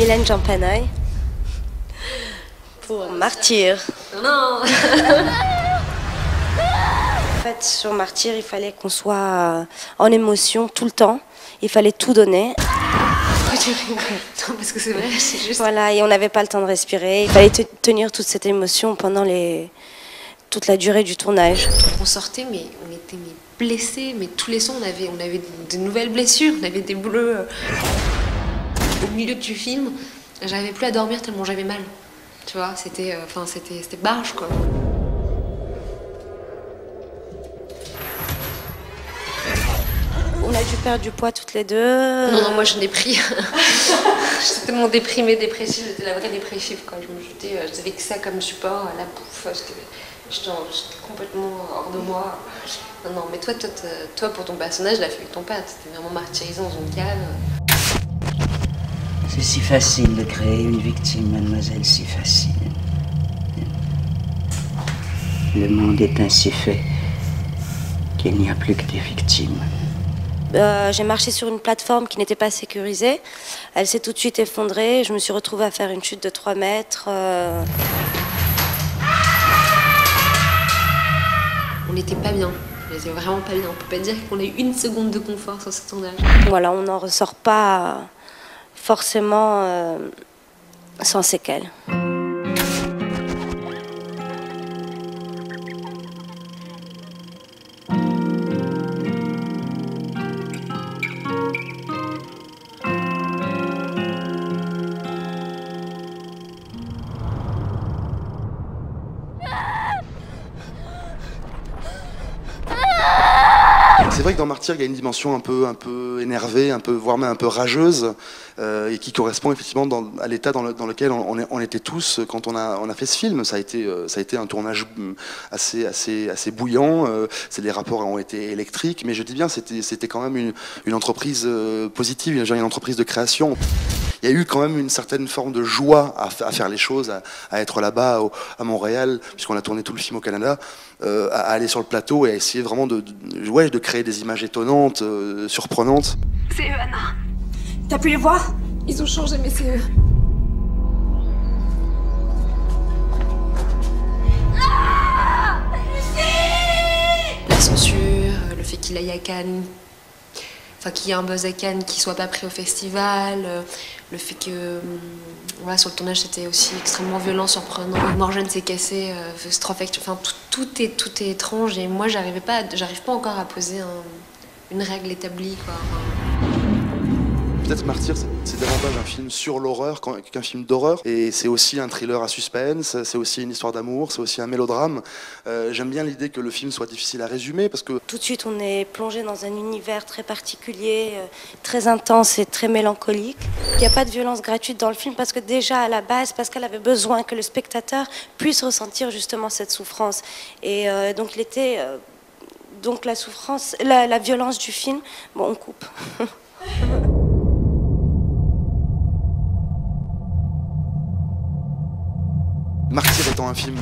Hélène Jampanaille pour Martyr. Non. En fait, sur Martyr, il fallait qu'on soit en émotion tout le temps. Il fallait tout donner. Pourquoi tu rigoles? Non, parce que c'est vrai, c'est juste... Voilà, et on n'avait pas le temps de respirer. Il fallait tenir toute cette émotion pendant toute la durée du tournage. On sortait, mais on était blessés, mais tous les sons, on avait de nouvelles blessures, on avait des bleus. Au milieu du film, j'arrivais plus à dormir tellement j'avais mal. Tu vois, c'était barge, quoi. On a dû perdre du poids toutes les deux. Non, moi je n'ai pris. J'étais tellement déprimée, dépressive, j'étais la vraie dépressive, quoi. J'avais que ça comme support, la bouffe, j'étais complètement hors de moi. Non, mais toi pour ton personnage, l'as fait avec ton père, c'était vraiment martyrisant dans une cave. C'est si facile de créer une victime, mademoiselle, si facile. Le monde est ainsi fait qu'il n'y a plus que des victimes. J'ai marché sur une plateforme qui n'était pas sécurisée. Elle s'est tout de suite effondrée. Je me suis retrouvée à faire une chute de 3 mètres. On n'était pas bien. On était vraiment pas bien. On peut pas dire qu'on a eu une seconde de confort sur ce tournage. Voilà, on n'en ressort pas forcément sans séquelles. C'est vrai que dans Martyr, il y a une dimension un peu énervée, voire même un peu rageuse, et qui correspond effectivement à l'état dans lequel on était tous quand on a fait ce film. Ça a été un tournage assez bouillant. Les rapports ont été électriques, mais je dis bien, c'était quand même une entreprise positive, une entreprise de création. Il y a eu quand même une certaine forme de joie à faire les choses, à être là-bas à Montréal, puisqu'on a tourné tout le film au Canada, à aller sur le plateau et à essayer vraiment de créer des images étonnantes, surprenantes. C'est eux, Anna. T'as pu les voir? Ils ont changé, mais c'est eux. La censure, le fait qu'il aille à Cannes, enfin qu'il y ait un buzz à Cannes, qu'il soit pas pris au festival, le fait que voilà, sur le tournage c'était aussi extrêmement violent, surprenant. Morgane s'est cassée, enfin tout est étrange et moi j'arrive pas encore à poser une règle établie, quoi. Peut-être Martyr, c'est davantage un film sur l'horreur qu'un film d'horreur. Et c'est aussi un thriller à suspense, c'est aussi une histoire d'amour, c'est aussi un mélodrame. J'aime bien l'idée que le film soit difficile à résumer parce que... Tout de suite, on est plongé dans un univers très particulier, très intense et très mélancolique. Il n'y a pas de violence gratuite dans le film parce que déjà, à la base, Pascal avait besoin que le spectateur puisse ressentir justement cette souffrance. Et donc, donc la souffrance, la violence du film, bon, on coupe. Martyr étant un film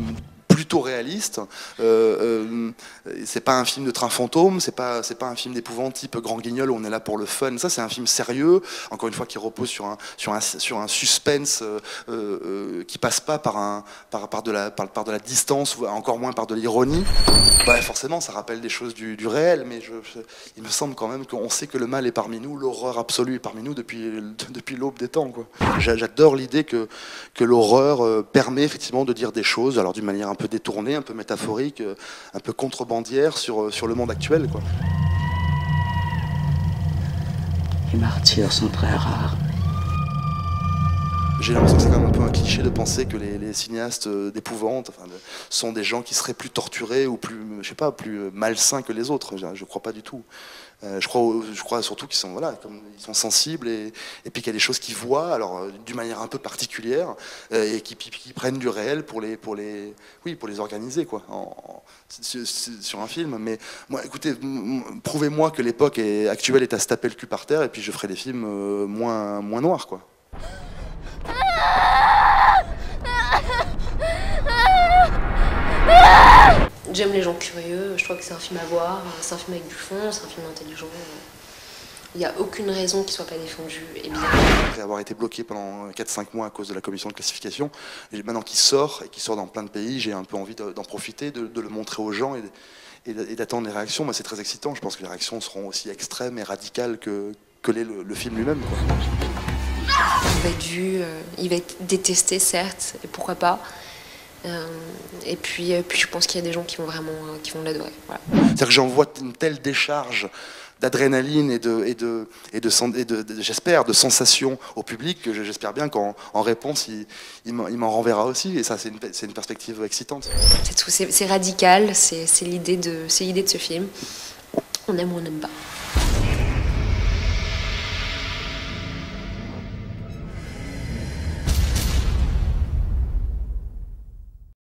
plutôt réaliste, c'est pas un film de train fantôme, c'est pas un film d'épouvante type Grand Guignol où on est là pour le fun. Ça, c'est un film sérieux, encore une fois, qui repose sur un suspense qui passe pas par de la distance ou encore moins par de l'ironie. Bah, forcément, ça rappelle des choses du réel, mais il me semble quand même qu'on sait que le mal est parmi nous, l'horreur absolue est parmi nous depuis l'aube des temps, quoi. J'adore l'idée que l'horreur permet effectivement de dire des choses, alors d'une manière un peu détournée, un peu métaphorique, un peu contrebandière sur le monde actuel, quoi. Les martyrs sont très rares. J'ai l'impression que c'est quand même un peu un cliché de penser que les cinéastes d'épouvante sont des gens qui seraient plus torturés ou plus, je sais pas, plus malsains que les autres. Je crois pas du tout. Je crois surtout qu'ils sont, voilà, comme ils sont sensibles et puis qu'il y a des choses qu'ils voient, alors d'une manière un peu particulière et qui prennent du réel pour les organiser, quoi, sur un film. Mais moi, écoutez, prouvez-moi que l'époque actuelle est à se taper le cul par terre et puis je ferai des films moins noirs, quoi. J'aime les gens curieux, je crois que c'est un film à voir, c'est un film avec du fond, c'est un film intelligent. Il n'y a aucune raison qu'il ne soit pas défendu, et bien. Après avoir été bloqué pendant 4-5 mois à cause de la commission de classification, et maintenant qu'il sort, et qu'il sort dans plein de pays, j'ai un peu envie d'en profiter, de le montrer aux gens et d'attendre les réactions. Moi, c'est très excitant. Je pense que les réactions seront aussi extrêmes et radicales que l'est le film lui-même, quoi. Il va être détesté, certes, et pourquoi pas. Et puis je pense qu'il y a des gens qui vont l'adorer. Voilà. C'est-à-dire que j'envoie une telle décharge d'adrénaline j'espère, de sensations au public, que j'espère bien qu'en réponse, il m'en renverra aussi. Et ça, c'est une perspective excitante. C'est tout, c'est radical, c'est l'idée de ce film. On aime ou on n'aime pas.